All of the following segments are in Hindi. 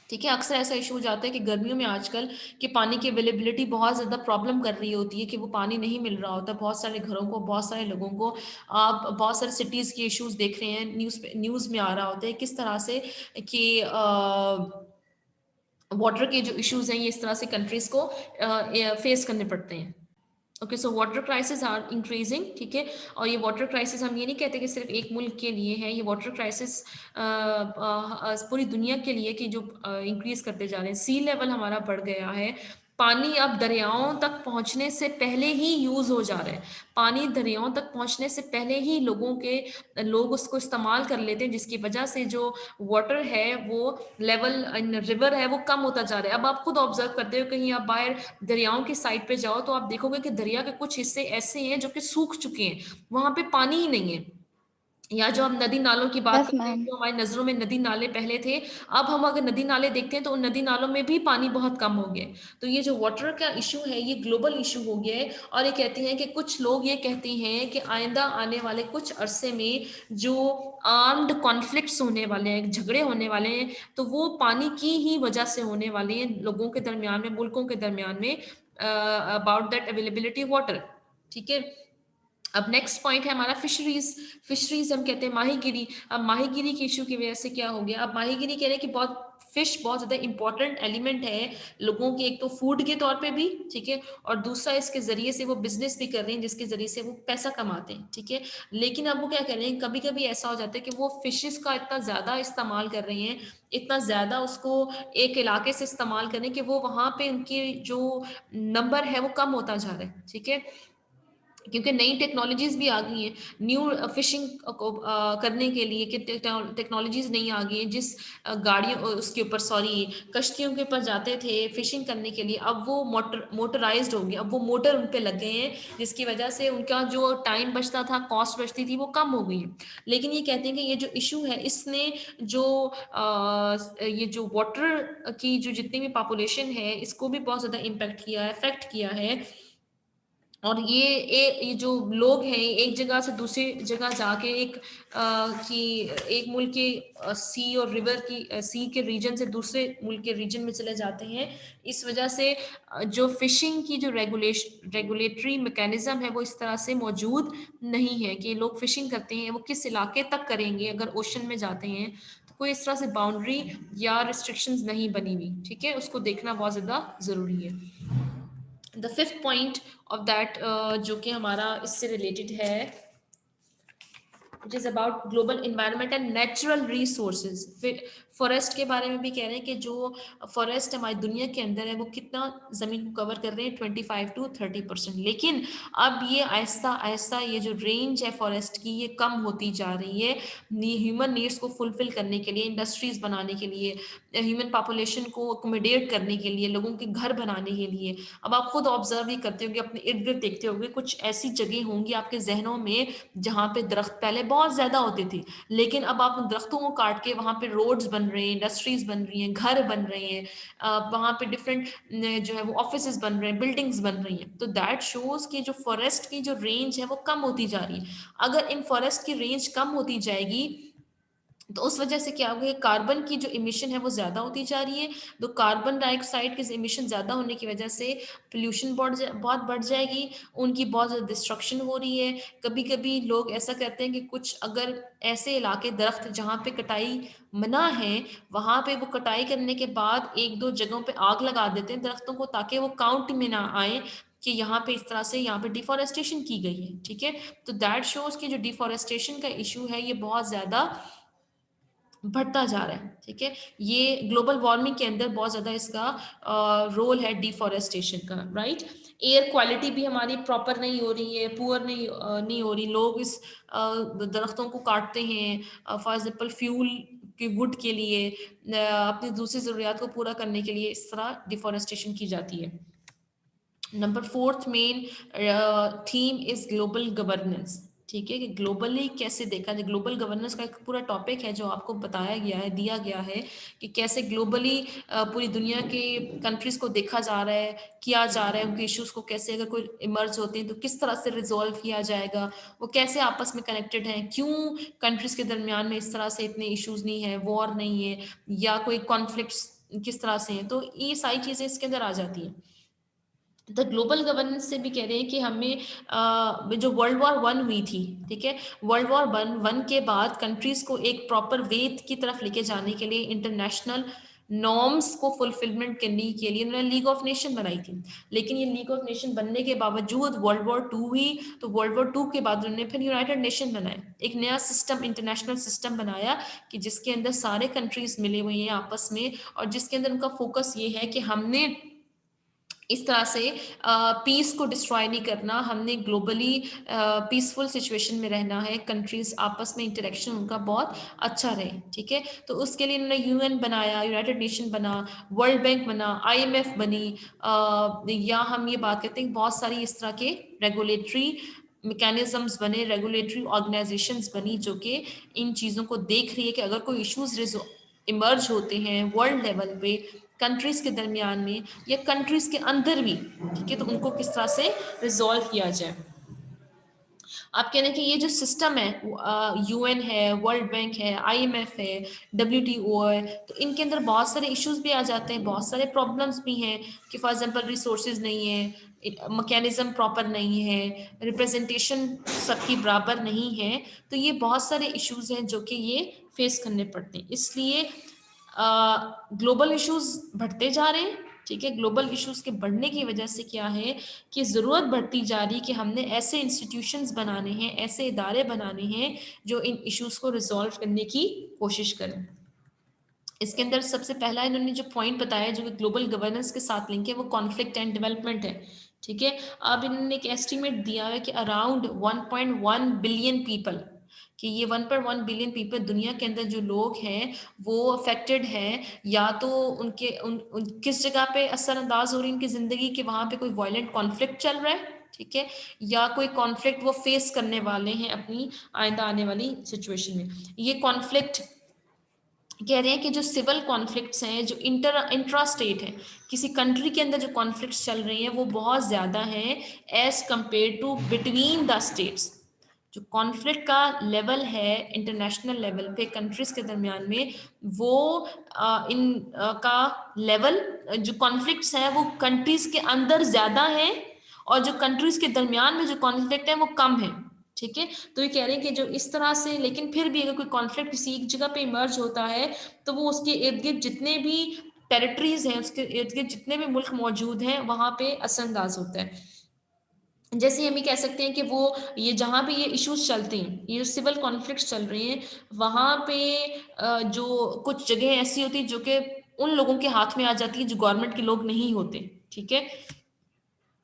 ठीक है, अक्सर ऐसा इशू हो जाता है कि गर्मियों में आजकल कि पानी की अवेलेबिलिटी बहुत ज़्यादा प्रॉब्लम कर रही होती है कि वो पानी नहीं मिल रहा होता बहुत सारे घरों को, बहुत सारे लोगों को। आप बहुत सारे सिटीज़ के इश्यूज़ देख रहे हैं, न्यूज़ में आ रहा होता है किस तरह से कि वाटर के जो इश्यूज़ हैं ये इस तरह से कंट्रीज़ को फेस करने पड़ते हैं। Okay, so water crisis are increasing, ठीक है। और ये वाटर क्राइसिस हम ये नहीं कहते कि सिर्फ एक मुल्क के लिए है, ये वाटर क्राइसिस पूरी दुनिया के लिए कि जो इंक्रीज करते जा रहे हैं। सी लेवल हमारा बढ़ गया है, पानी अब दरियाओं तक पहुंचने से पहले ही यूज हो जा रहा है। पानी दरियाओं तक पहुंचने से पहले ही लोग उसको इस्तेमाल कर लेते हैं, जिसकी वजह से जो वाटर है वो लेवल इन रिवर है वो कम होता जा रहा है। अब आप खुद ऑब्जर्व करते हो, कहीं आप बाहर दरियाओं की साइड पे जाओ तो आप देखोगे कि दरिया के कुछ हिस्से ऐसे हैं जो कि सूख चुके हैं, वहां पे पानी ही नहीं है। या जो हम नदी नालों की बात यस करते हैं, मैम। जो हमारी नजरों में नदी नाले पहले थे, अब हम अगर नदी नाले देखते हैं तो उन नदी नालों में भी पानी बहुत कम हो गया है। तो ये जो वाटर का इशू है ये ग्लोबल इशू हो गया है। और ये कहते हैं कि कुछ लोग ये कहते हैं कि आइंदा आने वाले कुछ अरसे में जो आर्म्ड कॉन्फ्लिक्ट्स होने वाले हैं, झगड़े होने वाले हैं, तो वो पानी की ही वजह से होने वाले हैं, लोगों के दरमियान में, मुल्कों के दरमियान में, अबाउट दैट अवेलेबिलिटी वाटर। ठीक है। अब नेक्स्ट पॉइंट है हमारा फिशरीज। फिशरीज हम कहते हैं माहीगिरी। अब माहीगिरी के इशू की वजह से क्या हो गया, अब माहीगिरी कह रहे हैं कि बहुत फिश बहुत ज्यादा इंपॉर्टेंट एलिमेंट है लोगों के, एक तो फूड के तौर पे भी, ठीक है, और दूसरा इसके जरिए से वो बिजनेस भी कर रहे हैं जिसके जरिए से वो पैसा कमाते हैं, ठीक है। लेकिन अब वो क्या कर रहे हैं, कभी कभी ऐसा हो जाता है कि वो फिशेस का इतना ज्यादा इस्तेमाल कर रहे हैं, इतना ज्यादा उसको एक इलाके से इस्तेमाल कर रहे हैं कि वो वहां पे उनकी जो नंबर है वो कम होता जा रहा है, ठीक है। क्योंकि नई टेक्नोलॉजीज भी आ गई हैं, न्यू फिशिंग को करने के लिए कि टेक्नोलॉजीज नई आ गई हैं, जिस गाड़ियों उसके ऊपर, सॉरी, कश्तियों के ऊपर जाते थे फिशिंग करने के लिए, अब वो मोटराइज्ड हो गए, अब वो मोटर उन पे लग गए हैं, जिसकी वजह से उनका जो टाइम बचता था, कॉस्ट बचती थी, वो कम हो गई है। लेकिन ये कहते हैं कि ये जो इशू है इसने जो ये जो वाटर की जो जितनी भी पॉपुलेशन है इसको भी बहुत ज़्यादा इम्पेक्ट किया है, अफेक्ट किया है। और ये जो लोग हैं एक जगह से दूसरी जगह जाके कि एक मुल्क के सी और रिवर की सी के रीजन से दूसरे मुल्क के रीजन में चले जाते हैं। इस वजह से जो फिशिंग की जो रेगुलेटरी मैकेनिज्म है वो इस तरह से मौजूद नहीं है कि लोग फिशिंग करते हैं वो किस इलाके तक करेंगे। अगर ओशन में जाते हैं तो कोई इस तरह से बाउंड्री या रिस्ट्रिक्शंस नहीं बनी हुई, ठीक है, उसको देखना बहुत ज़्यादा ज़रूरी है। The fifth point of that जो कि हमारा इससे रिलेटेड है, it is about global environment and natural resources. फिर फॉरेस्ट के बारे में भी कह रहे हैं कि जो फॉरेस्ट हमारी दुनिया के अंदर है वो कितना जमीन को कवर कर रहे हैं, 25 to 30%। लेकिन अब ये आहिस्ता आहिस्ता ये जो रेंज है फॉरेस्ट की ये कम होती जा रही है, ह्यूमन नीड्स को फुलफिल करने के लिए, इंडस्ट्रीज बनाने के लिए, ह्यूमन पॉपुलेशन को अकोमोडेट करने के लिए, लोगों के घर बनाने के लिए। अब आप खुद ऑब्जर्व ही करते होंगे, अपने इर्द गिर्द देखते होंगे, कुछ ऐसी जगह होंगी आपके जहनों में जहाँ पे दरख्त पहले बहुत ज्यादा होते थे, लेकिन अब आप उन दरख्तों को काट के वहां पे रोड्स बन रहे हैं, इंडस्ट्रीज बन रही हैं, घर बन रहे हैं, वहां पे डिफरेंट जो है वो ऑफिसेज बन रहे हैं, बिल्डिंग्स बन रही हैं। तो दैट शोज कि जो फॉरेस्ट की जो रेंज है वो कम होती जा रही है। अगर इन फॉरेस्ट की रेंज कम होती जाएगी तो उस वजह से क्या होगा, कार्बन की जो इमिशन है वो ज़्यादा होती जा रही है। तो कार्बन डाइऑक्साइड की इमिशन ज़्यादा होने की वजह से पोल्यूशन बहुत बढ़ जाएगी, उनकी बहुत ज़्यादा डिस्ट्रक्शन हो रही है। कभी कभी लोग ऐसा कहते हैं कि कुछ अगर ऐसे इलाके दरख्त जहाँ पे कटाई मना है, वहाँ पे वो कटाई करने के बाद एक दो जगहों पे आग लगा देते हैं दरख्तों को, ताकि वो काउंट में ना आए कि यहाँ पे इस तरह से यहाँ पे डिफॉरेस्टेशन की गई है, ठीक है। तो दैट शोज कि जो डिफॉरेस्टेशन का इशू है ये बहुत ज़्यादा बढ़ता जा रहा है, ठीक है। ये ग्लोबल वार्मिंग के अंदर बहुत ज़्यादा इसका रोल है डिफॉरेस्टेशन का, राइट। एयर क्वालिटी भी हमारी प्रॉपर नहीं हो रही है, पुअर नहीं हो रही। लोग इस दरख्तों को काटते हैं फॉर एग्जाम्पल फ्यूल के वुड के लिए, अपनी दूसरी ज़रूरियात को पूरा करने के लिए इस तरह डिफॉरेस्टेशन की जाती है। Number fourth main theme is global governance, ठीक है, कि ग्लोबली कैसे देखा जाए। ग्लोबल गवर्नेंस का एक पूरा टॉपिक है जो आपको बताया गया है, दिया गया है कि कैसे ग्लोबली पूरी दुनिया के कंट्रीज को देखा जा रहा है, किया जा रहा है, उनके इश्यूज को कैसे अगर कोई इमर्ज होते हैं तो किस तरह से रिजॉल्व किया जाएगा, वो कैसे आपस में कनेक्टेड हैं, क्यों कंट्रीज के दरमियान में इस तरह से इतने इश्यूज नहीं है, वॉर नहीं है, या कोई कॉन्फ्लिक्ट्स किस तरह से हैं, तो ये सारी चीज़ें इसके अंदर आ जाती हैं। द ग्लोबल गवर्नेंस से भी कह रहे हैं कि हमें जो वर्ल्ड वॉर वन हुई थी, ठीक है, वर्ल्ड वॉर वन वन के बाद कंट्रीज को एक प्रॉपर वे की तरफ लेके जाने के लिए इंटरनेशनल नॉर्म्स को फुलफिलमेंट करने के लिए उन्होंने लीग ऑफ नेशन बनाई थी। लेकिन ये लीग ऑफ नेशन बनने के बावजूद वर्ल्ड वॉर टू हुई, तो वर्ल्ड वॉर टू के बाद उन्होंने फिर यूनाइटेड नेशन बनाए, एक नया सिस्टम, इंटरनेशनल सिस्टम बनाया कि जिसके अंदर सारे कंट्रीज मिले हुए हैं आपस में, और जिसके अंदर उनका फोकस ये है कि हमने इस तरह से पीस को डिस्ट्रॉय नहीं करना, हमने ग्लोबली पीसफुल सिचुएशन में रहना है, कंट्रीज आपस में इंटरेक्शन उनका बहुत अच्छा रहे, ठीक है। तो उसके लिए उन्होंने यूएन बनाया, यूनाइटेड नेशन बना, वर्ल्ड बैंक बना, आईएमएफ बनी, या हम ये बात करते हैं बहुत सारी इस तरह के रेगुलेटरी मैकेनिज्म्स बने, रेगुलेटरी ऑर्गेनाइजेशंस बनी जो कि इन चीज़ों को देख रही है कि अगर कोई इश्यूज इमर्ज होते हैं वर्ल्ड लेवल पे कंट्रीज के दरमियान में या कंट्रीज के अंदर भी, ठीक है, तो उनको किस तरह से रिजॉल्व किया जाए। आप कह रहे हैं कि ये जो सिस्टम है, यूएन है, वर्ल्ड बैंक है, आईएमएफ है, डब्ल्यूटीओ है, तो इनके अंदर बहुत सारे इश्यूज भी आ जाते हैं, बहुत सारे प्रॉब्लम्स भी हैं कि फॉर एग्जांपल रिसोर्सेज नहीं है, मैकेनिज्म प्रॉपर नहीं है, रिप्रेजेंटेशन सबकी बराबर नहीं है, तो ये बहुत सारे इश्यूज हैं जो कि ये फेस करने पड़ते हैं। इसलिए ग्लोबल इश्यूज बढ़ते जा रहे हैं, ठीक है। ग्लोबल इश्यूज के बढ़ने की वजह से क्या है कि ज़रूरत बढ़ती जा रही कि हमने ऐसे इंस्टीट्यूशंस बनाने हैं, ऐसे इदारे बनाने हैं जो इन इश्यूज को रिजॉल्व करने की कोशिश करें। इसके अंदर सबसे पहला इन्होंने जो पॉइंट बताया जो कि ग्लोबल गवर्नेंस के साथ लिंक है वो कॉन्फ्लिक्ट एंड डेवलपमेंट है, ठीक है। अब इन्होंने एक एस्टिमेट दिया है कि अराउंड 1.1 बिलियन पीपल, कि ये 1.1 बिलियन पीपल दुनिया के अंदर जो लोग हैं वो अफेक्टेड हैं, या तो उन किस जगह पे असरअंदाज हो रही है उनकी ज़िंदगी कि वहाँ पे कोई वायलेंट कॉन्फ्लिक्ट चल रहा है, ठीक है, या कोई कॉन्फ्लिक्ट वो फेस करने वाले हैं अपनी आइंदा आने वाली सिचुएशन में। ये कॉन्फ्लिक्ट कह रहे हैं कि जो सिविल कॉन्फ्लिक्ट्स हैं, जो इंट्रा स्टेट है, किसी कंट्री के अंदर जो कॉन्फ्लिक्ट्स चल रही हैं वो बहुत ज़्यादा हैं as compare to between the states. जो कॉन्फ्लिक्ट का लेवल है इंटरनेशनल लेवल पे कंट्रीज के दरमियान में, वो का लेवल, जो कॉन्फ्लिक्ट्स हैं वो कंट्रीज के अंदर ज़्यादा हैं, और जो कंट्रीज के दरमियान में जो कॉन्फ्लिक्ट है वो कम है, ठीक है। तो ये कह रहे हैं कि जो इस तरह से, लेकिन फिर भी अगर कोई कॉन्फ्लिक्ट किसी एक जगह पे इमर्ज होता है तो वो उसके इर्द गिर्द जितने भी टेरिटरीज हैं, उसके इर्द गिर्द जितने भी मुल्क मौजूद हैं वहां पे असरअंदाज होता है। जैसे हम ये कह सकते हैं कि वो ये जहाँ पे ये इश्यूज चलते हैं, ये जो सिविल कॉन्फ्लिक्ट्स चल रहे हैं वहाँ पे जो कुछ जगह ऐसी होती है जो कि उन लोगों के हाथ में आ जाती है जो गवर्नमेंट के लोग नहीं होते, ठीक है।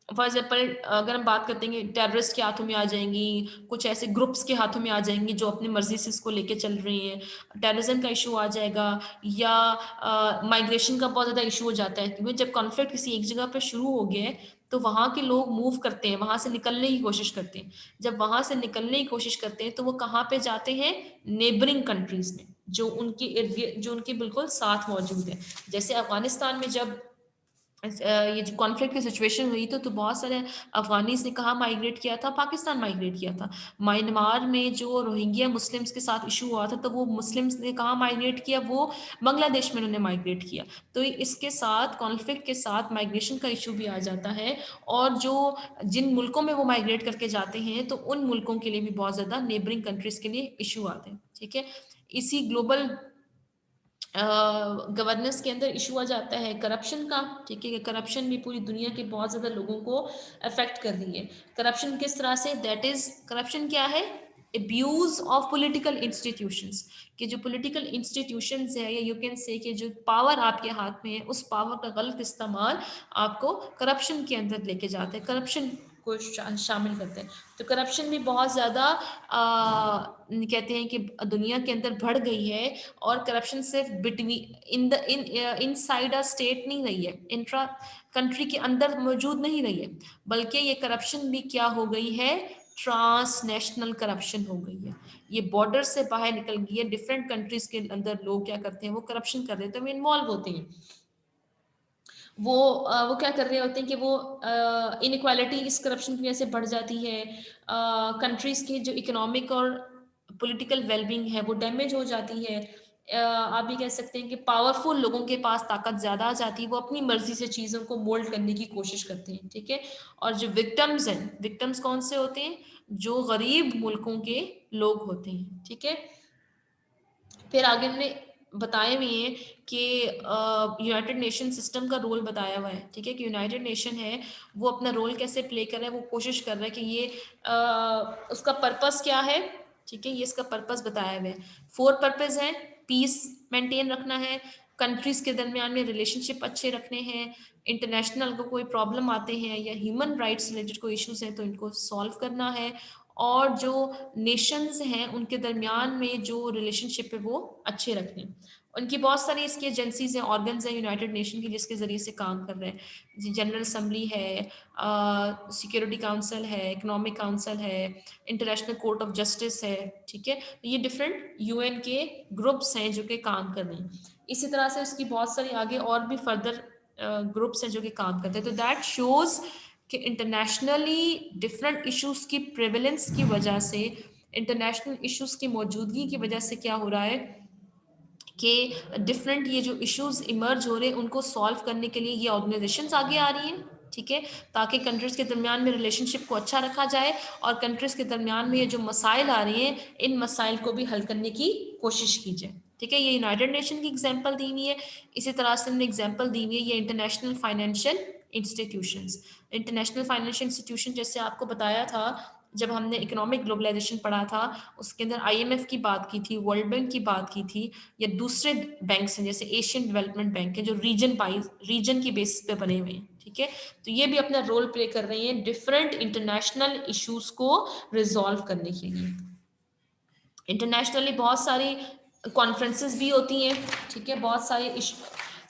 फॉर एग्जाम्पल अगर हम बात करते हैं टेररिस्ट के हाथों में आ जाएंगी, कुछ ऐसे ग्रुप्स के हाथों में आ जाएंगी जो अपनी मर्जी से इसको लेके चल रही हैं, टेररिज्म का इशू आ जाएगा, या माइग्रेशन का बहुत ज़्यादा इशू हो जाता है, क्योंकि जब कॉन्फ्लिक्ट किसी एक जगह पर शुरू हो गया है तो वहाँ के लोग मूव करते हैं, वहाँ से निकलने की कोशिश करते हैं। जब वहाँ से निकलने की कोशिश करते हैं तो वो कहाँ पे जाते हैं, नेबरिंग कंट्रीज में जो उनके इर्द गिर्द, जो उनके बिल्कुल साथ मौजूद है। जैसे अफगानिस्तान में जब ये जो कॉन्फ्लिक्ट की सिचुएशन हुई तो बहुत सारे अफगानीज ने कहाँ माइग्रेट किया था, पाकिस्तान माइग्रेट किया था। म्यांमार में जो रोहिंग्या मुस्लिम्स के साथ इशू हुआ था तो वो मुस्लिम्स ने कहाँ माइग्रेट किया, वो बांग्लादेश में उन्होंने माइग्रेट किया। तो इसके साथ कॉन्फ्लिक्ट के साथ माइग्रेशन का इशू भी आ जाता है, और जो जिन मुल्कों में वो माइग्रेट करके जाते हैं तो उन मुल्कों के लिए भी बहुत ज़्यादा नेबरिंग कंट्रीज के लिए इशू आते हैं, ठीक है। इसी ग्लोबल गवर्नेंस के अंदर इशू आ जाता है करप्शन का, ठीक है। करप्शन भी पूरी दुनिया के बहुत ज़्यादा लोगों को अफेक्ट कर रही है। करप्शन किस तरह से, दैट इज करप्शन क्या है, एब्यूज ऑफ पॉलिटिकल इंस्टीट्यूशंस, कि जो पॉलिटिकल इंस्टीट्यूशंस है, या यू कैन से कि जो पावर आपके हाथ में है उस पावर का गलत इस्तेमाल आपको करप्शन के अंदर लेके जाते हैं, करप्शन को शामिल करते हैं। तो करप्शन भी बहुत ज़्यादा कहते हैं कि दुनिया के अंदर बढ़ गई है, और करप्शन सिर्फ between in side a state नहीं रही है, इंट्रा कंट्री के अंदर मौजूद नहीं रही है, बल्कि ये करप्शन भी क्या हो गई है, ट्रांसनेशनल करप्शन हो गई है। ये बॉर्डर से बाहर निकल गई है, डिफरेंट कंट्रीज के अंदर लोग क्या करते हैं, वो करप्शन कर रहे हैं, तो वो इन्वॉल्व होते हैं। वो क्या कर रहे होते हैं कि वो इनक्वालिटी इस करप्शन की वजह से बढ़ जाती है, कंट्रीज की जो इकोनॉमिक और पॉलिटिकल वेलबींग है वो डैमेज हो जाती है, आप भी कह सकते हैं कि पावरफुल लोगों के पास ताकत ज़्यादा आ जाती है, वो अपनी मर्जी से चीज़ों को मोल्ड करने की कोशिश करते हैं, ठीक है। और जो विक्टम्स हैं, विक्टम्स कौन से होते हैं? जो गरीब मुल्कों के लोग होते हैं, ठीक है। फिर आगे हमने बताए हुए हैं कि यूनाइटेड नेशन सिस्टम का रोल बताया हुआ है, ठीक है, कि यूनाइटेड नेशन है वो अपना रोल कैसे प्ले कर रहा है, वो कोशिश कर रहा है कि ये उसका पर्पस क्या है, ठीक है, ये इसका पर्पस बताया हुआ है। 4 पर्पस हैं, पीस मेंटेन रखना है, कंट्रीज के दरमियान में रिलेशनशिप अच्छे रखने हैं, इंटरनेशनल को कोई प्रॉब्लम आते हैं या ह्यूमन राइट्स रिलेटेड कोई इश्यूज हैं तो इनको सॉल्व करना है, और जो नेशंस हैं उनके दरमियान में जो रिलेशनशिप है वो अच्छे रखने। उनकी बहुत सारी इसकी एजेंसीज हैं, ऑर्गन्स हैं यूनाइटेड नेशन की जिसके ज़रिए से काम कर रहे हैं। जनरल असम्बली है, सिक्योरिटी काउंसिल है, इकोनॉमिक काउंसिल है, इंटरनेशनल कोर्ट ऑफ जस्टिस है, ठीक है। तो ये डिफरेंट यूएन के ग्रुप्स हैं जो कि काम कर रहे हैं। इसी तरह से उसकी बहुत सारी आगे और भी फर्दर ग्रुप्स हैं जो कि काम करते हैं। तो दैट शोज कि इंटरनेशनली डिफरेंट इश्यूज की प्रेवलेंस की वजह से, इंटरनेशनल इश्यूज की मौजूदगी की वजह से क्या हो रहा है कि डिफरेंट ये जो इश्यूज इमर्ज हो रहे हैं उनको सॉल्व करने के लिए ये ऑर्गेनाइजेशंस आगे आ रही हैं, ठीक है, ताकि कंट्रीज के दरमियान में रिलेशनशिप को अच्छा रखा जाए और कंट्रीज के दरमियान में ये जो मसाइल आ रहे हैं इन मसाइल को भी हल करने की कोशिश की जाए, ठीक है। ये यूनाइटेड नेशन की एग्जांपल दी हुई है। इसी तरह से हमने एग्जांपल दी हुई है ये international financial institutions. International financial institution जैसे आपको बताया था जब हमने इकोनॉमिक ग्लोबलाइजेशन पढ़ा था, उसके अंदर आईएमएफ की बात की थी, वर्ल्ड बैंक की बात की थी, या दूसरे बैंक्स हैं जैसे एशियन डेवलपमेंट बैंक है जो रीजन की बेसिस पे बने हुए हैं, ठीक है। तो ये भी अपना रोल प्ले कर रही हैं डिफरेंट इंटरनेशनल इश्यूज को रिजॉल्व करने के लिए। इंटरनेशनली बहुत सारी कॉन्फ्रेंसेस भी होती हैं, ठीक है, बहुत सारे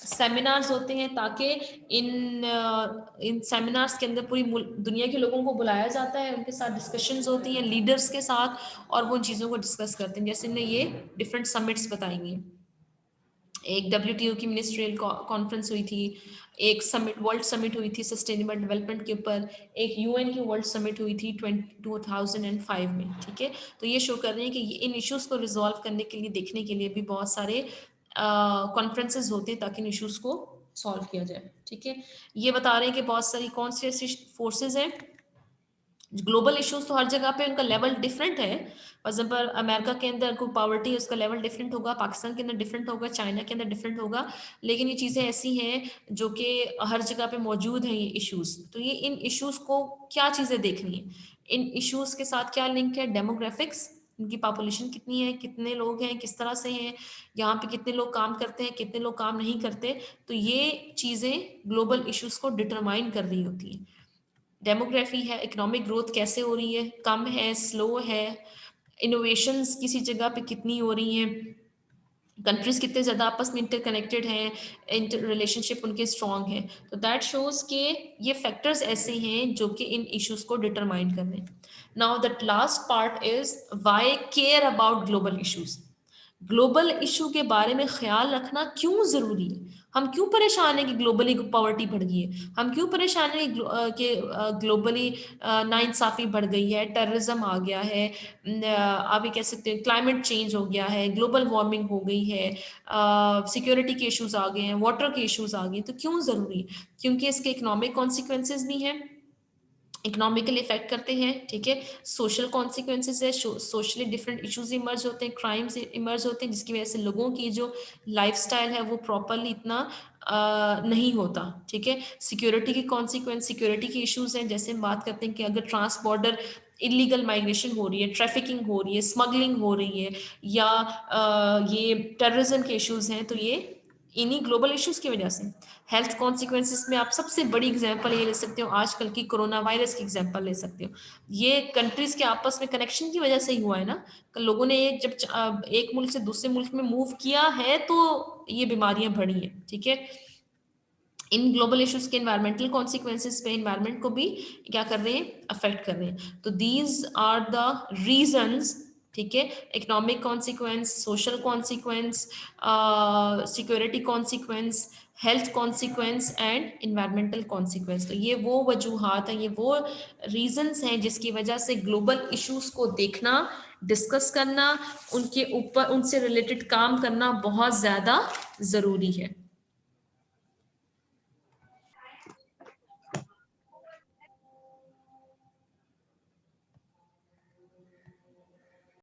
सेमिनार्स होते हैं ताकि इन सेमिनार्स के अंदर पूरी दुनिया के लोगों को बुलाया जाता है, उनके साथ डिस्कशंस होती हैं लीडर्स के साथ और वो उन चीज़ों को डिस्कस करते हैं। जैसे ने ये डिफरेंट समिट्स बताएंगे, एक WTO की मिनिस्ट्रियल कॉन्फ्रेंस हुई थी, एक समिट वर्ल्ड समिट हुई थी सस्टेनेबल डेवलपमेंट के ऊपर, एक यूएन की वर्ल्ड समिट हुई थी 2005 में, ठीक है। तो ये शो कर रहे हैं कि इन इश्यूज को रिजॉल्व करने के लिए, देखने के लिए भी बहुत सारे कॉन्फ्रेंसेज होते हैं ताकि इन इश्यूज को सॉल्व किया जाए, ठीक है। ये बता रहे हैं कि बहुत सारी कौन सी ऐसी फोर्सेज हैं, ग्लोबल इश्यूज तो हर जगह पे उनका लेवल डिफरेंट है। फॉर एग्जाम्पल अमेरिका के अंदर को पॉवर्टी है उसका लेवल डिफरेंट होगा, पाकिस्तान के अंदर डिफरेंट होगा, चाइना के अंदर डिफरेंट होगा, लेकिन ये चीज़ें ऐसी हैं जो कि हर जगह पे मौजूद हैं ये इश्यूज। तो ये इन इश्यूज को क्या चीज़ें देखनी है, इन इश्यूज के साथ क्या लिंक है, डेमोग्राफिक्स, इनकी पॉपुलेशन कितनी है, कितने लोग हैं, किस तरह से हैं, यहाँ पे कितने लोग काम करते हैं, कितने लोग काम नहीं करते, तो ये चीज़ें ग्लोबल इश्यूज को डिटरमाइन कर रही होती हैं। डेमोग्राफी है, इकोनॉमिक ग्रोथ कैसे हो रही है, कम है, स्लो है, इनोवेशंस किसी जगह पे कितनी हो रही हैं, कंट्रीज कितने ज़्यादा आपस में इंटरकनेक्टेड हैं, इंटर रिलेशनशिप उनके स्ट्रॉन्ग हैं। तो दैट शोज के ये फैक्टर्स ऐसे हैं जो कि इन इश्यूज को डिटरमाइन कर रहे हैं। Now that last part is why care about global issues. Global issue के बारे में ख्याल रखना क्यों ज़रूरी है, हम क्यों परेशान हैं कि ग्लोबली पॉवर्टी बढ़ गई है, हम क्यों परेशान हैं कि ग्लोबली नाइंसाफ़ी बढ़ गई है, टेररिज्म आ गया है, आप ये कह सकते हैं क्लाइमेट चेंज हो गया है, ग्लोबल वार्मिंग हो गई है, सिक्योरिटी के इश्यूज आ गए हैं, वाटर के इश्यूज आ गए हैं। तो क्यों ज़रूरी है? क्योंकि इसके इकोनॉमिक कॉन्सिक्वेंसेज भी हैं, इकोनॉमिकल इफेक्ट करते हैं, ठीक है, सोशल कॉन्सिक्वेंसेज है, सोशली डिफरेंट इश्यूज इमर्ज होते हैं, क्राइम्स इमर्ज होते हैं जिसकी वजह से लोगों की जो लाइफस्टाइल है वो प्रॉपरली इतना नहीं होता, ठीक है। सिक्योरिटी की कॉन्सिक्वेंस, सिक्योरिटी के इश्यूज हैं, जैसे हम बात करते हैं कि अगर ट्रांस बॉर्डर इलीगल माइग्रेशन हो रही है, ट्रैफिकिंग हो रही है, स्मगलिंग हो रही है, या ये टेररिज्म के इश्यूज हैं, तो ये इन्हीं ग्लोबल इश्यूज की वजह से। हेल्थ कॉन्सिक्वेंसेस में आप सबसे बड़ी एग्जांपल ये ले सकते हो, आजकल की कोरोना वायरस की एग्जांपल ले सकते हो। ये कंट्रीज के आपस में कनेक्शन की वजह से ही हुआ है ना, लोगों ने जब एक मुल्क से दूसरे मुल्क में मूव किया है तो ये बीमारियां बढ़ी हैं, ठीक है। इन ग्लोबल इश्यूज के एनवायरमेंटल कॉन्सिक्वेंसेस पे एनवायरमेंट को भी क्या कर रहे हैं, अफेक्ट कर रहे हैं। तो दीज आर द रीजंस ठीक है, economic consequence, social consequence, security consequence, health consequence and environmental consequence. तो ये वो वजूहात हैं, ये वो रीजंस हैं जिसकी वजह से ग्लोबल इश्यूज को देखना, डिस्कस करना, उनके ऊपर उनसे रिलेटेड काम करना बहुत ज़्यादा ज़रूरी है।